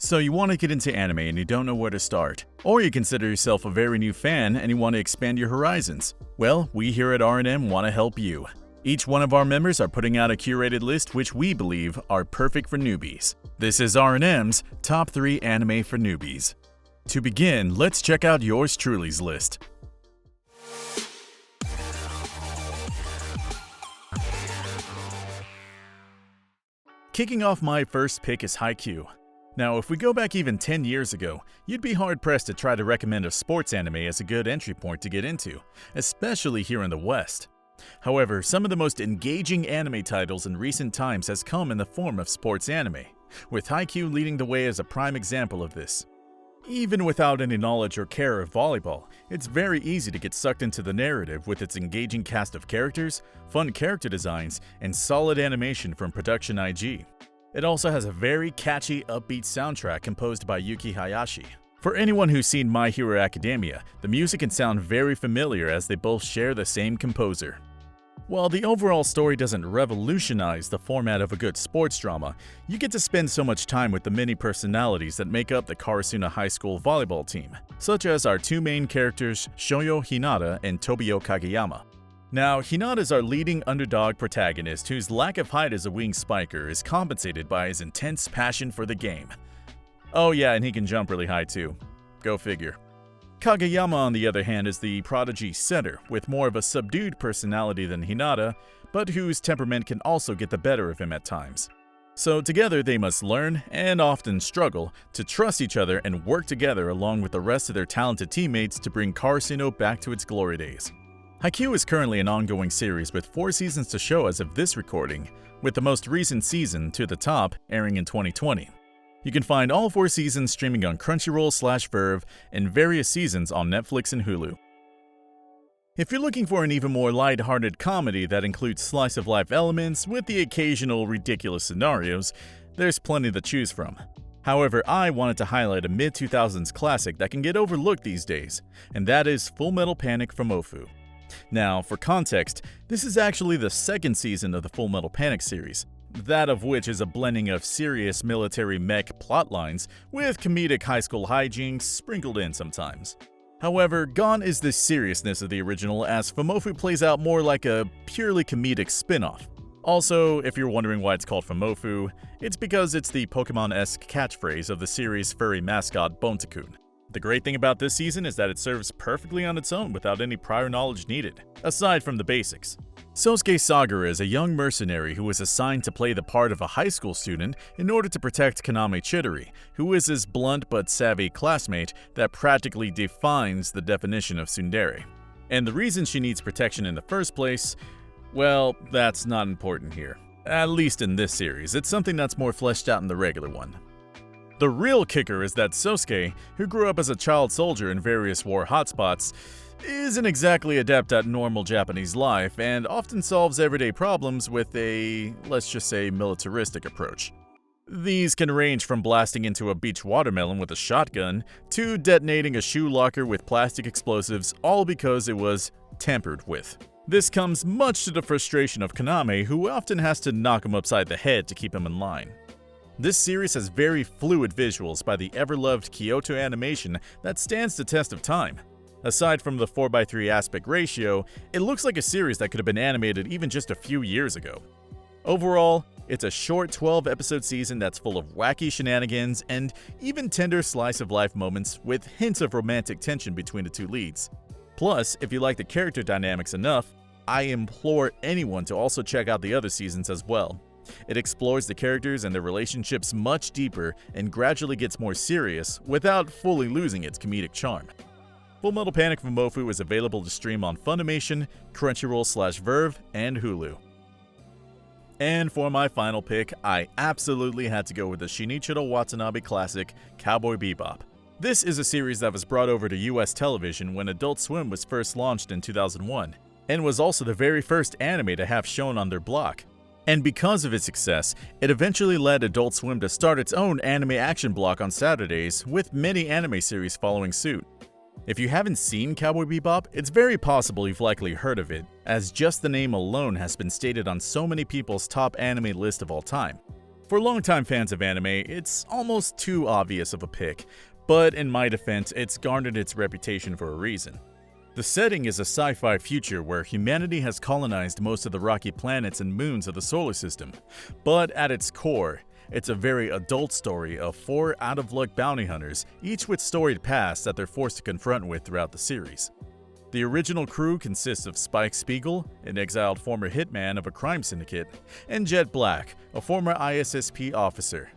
So you want to get into anime and you don't know where to start. Or you consider yourself a very new fan and you want to expand your horizons. Well, we here at R&M want to help you. Each one of our members are putting out a curated list which we believe are perfect for newbies. This is R&M's Top 3 Anime for Newbies. To begin, let's check out yours truly's list. Kicking off my first pick is Haikyuu. Now, if we go back even 10 years ago, you'd be hard-pressed to try to recommend a sports anime as a good entry point to get into, especially here in the West. However, some of the most engaging anime titles in recent times has come in the form of sports anime, with Haikyuu leading the way as a prime example of this. Even without any knowledge or care of volleyball, it's very easy to get sucked into the narrative with its engaging cast of characters, fun character designs, and solid animation from Production IG. It also has a very catchy, upbeat soundtrack composed by Yuki Hayashi. For anyone who's seen My Hero Academia, the music can sound very familiar as they both share the same composer. While the overall story doesn't revolutionize the format of a good sports drama, you get to spend so much time with the many personalities that make up the Karasuno High School volleyball team, such as our two main characters Shoyo Hinata and Tobio Kageyama. Now, Hinata is our leading underdog protagonist whose lack of height as a wing spiker is compensated by his intense passion for the game. Oh yeah, and he can jump really high too. Go figure. Kageyama, on the other hand, is the prodigy setter, with more of a subdued personality than Hinata, but whose temperament can also get the better of him at times. So together they must learn, and often struggle, to trust each other and work together along with the rest of their talented teammates to bring Karasuno back to its glory days. Haikyuu is currently an ongoing series with 4 seasons to show as of this recording, with the most recent season, To the Top, airing in 2020. You can find all 4 seasons streaming on Crunchyroll/Verve and various seasons on Netflix and Hulu. If you're looking for an even more light-hearted comedy that includes slice-of-life elements with the occasional ridiculous scenarios, there's plenty to choose from. However, I wanted to highlight a mid-2000s classic that can get overlooked these days, and that is Full Metal Panic from Ofu. Now, for context, this is actually the second season of the Full Metal Panic series, that of which is a blending of serious military mech plotlines with comedic high school hijinks sprinkled in sometimes. However, gone is the seriousness of the original, as Fumofu plays out more like a purely comedic spin-off. Also, if you're wondering why it's called Fumofu, it's because it's the Pokemon-esque catchphrase of the series' furry mascot Bontakun. The great thing about this season is that it serves perfectly on its own without any prior knowledge needed, aside from the basics. Sosuke Sagara is a young mercenary who is assigned to play the part of a high school student in order to protect Kaname Chidori, who is his blunt but savvy classmate that practically defines the definition of tsundere. And the reason she needs protection in the first place, well, that's not important here. At least in this series, it's something that's more fleshed out in the regular one. The real kicker is that Sosuke, who grew up as a child soldier in various war hotspots, isn't exactly adept at normal Japanese life and often solves everyday problems with a, let's just say, militaristic approach. These can range from blasting into a beach watermelon with a shotgun to detonating a shoe locker with plastic explosives, all because it was tampered with. This comes much to the frustration of Kaname, who often has to knock him upside the head to keep him in line. This series has very fluid visuals by the ever-loved Kyoto Animation that stands the test of time. Aside from the 4:3 aspect ratio, it looks like a series that could have been animated even just a few years ago. Overall, it's a short 12-episode season that's full of wacky shenanigans and even tender slice-of-life moments with hints of romantic tension between the two leads. Plus, if you like the character dynamics enough, I implore anyone to also check out the other seasons as well. It explores the characters and their relationships much deeper and gradually gets more serious without fully losing its comedic charm. Full Metal Panic from Mofu is available to stream on Funimation, Crunchyroll/Verve, and Hulu. And for my final pick, I absolutely had to go with the Shinichiro Watanabe classic, Cowboy Bebop. This is a series that was brought over to US television when Adult Swim was first launched in 2001, and was also the very first anime to have shown on their block. And because of its success, it eventually led Adult Swim to start its own anime action block on Saturdays, with many anime series following suit. If you haven't seen Cowboy Bebop, it's very possible you've likely heard of it, as just the name alone has been stated on so many people's top anime list of all time. For longtime fans of anime, it's almost too obvious of a pick, but in my defense, it's garnered its reputation for a reason. The setting is a sci-fi future where humanity has colonized most of the rocky planets and moons of the solar system, but at its core, it's a very adult story of 4 out-of-luck bounty hunters, each with storied pasts that they're forced to confront with throughout the series. The original crew consists of Spike Spiegel, an exiled former hitman of a crime syndicate, and Jet Black, a former ISSP officer.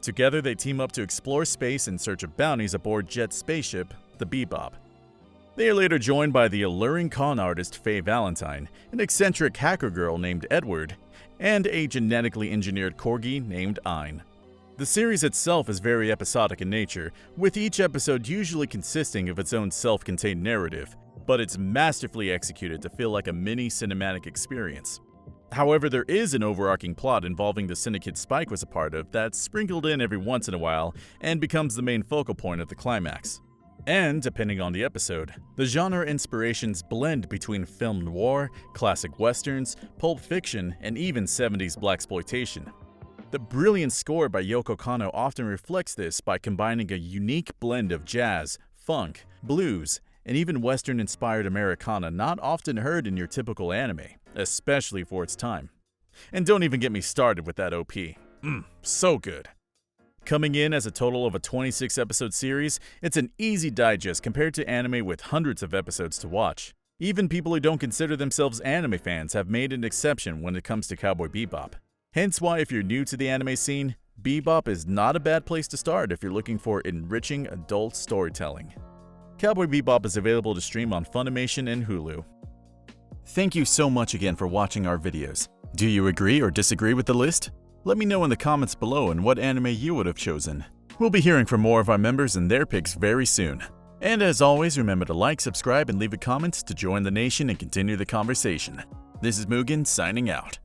Together, they team up to explore space in search of bounties aboard Jet's spaceship, the Bebop. They are later joined by the alluring con artist Faye Valentine, an eccentric hacker girl named Edward, and a genetically engineered corgi named Ein. The series itself is very episodic in nature, with each episode usually consisting of its own self-contained narrative, but it's masterfully executed to feel like a mini cinematic experience. However, there is an overarching plot involving the syndicate Spike was a part of that's sprinkled in every once in a while and becomes the main focal point of the climax. And, depending on the episode, the genre inspirations blend between film noir, classic westerns, pulp fiction, and even 70s blaxploitation. The brilliant score by Yoko Kanno often reflects this by combining a unique blend of jazz, funk, blues, and even Western-inspired Americana not often heard in your typical anime, especially for its time. And don't even get me started with that OP. So good. Coming in as a total of a 26-episode series, it's an easy digest compared to anime with hundreds of episodes to watch. Even people who don't consider themselves anime fans have made an exception when it comes to Cowboy Bebop. Hence why if you're new to the anime scene, Bebop is not a bad place to start if you're looking for enriching adult storytelling. Cowboy Bebop is available to stream on Funimation and Hulu. Thank you so much again for watching our videos. Do you agree or disagree with the list? Let me know in the comments below and what anime you would have chosen. We'll be hearing from more of our members and their picks very soon. And as always, remember to like, subscribe, and leave a comment to join the nation and continue the conversation. This is Mugen signing out.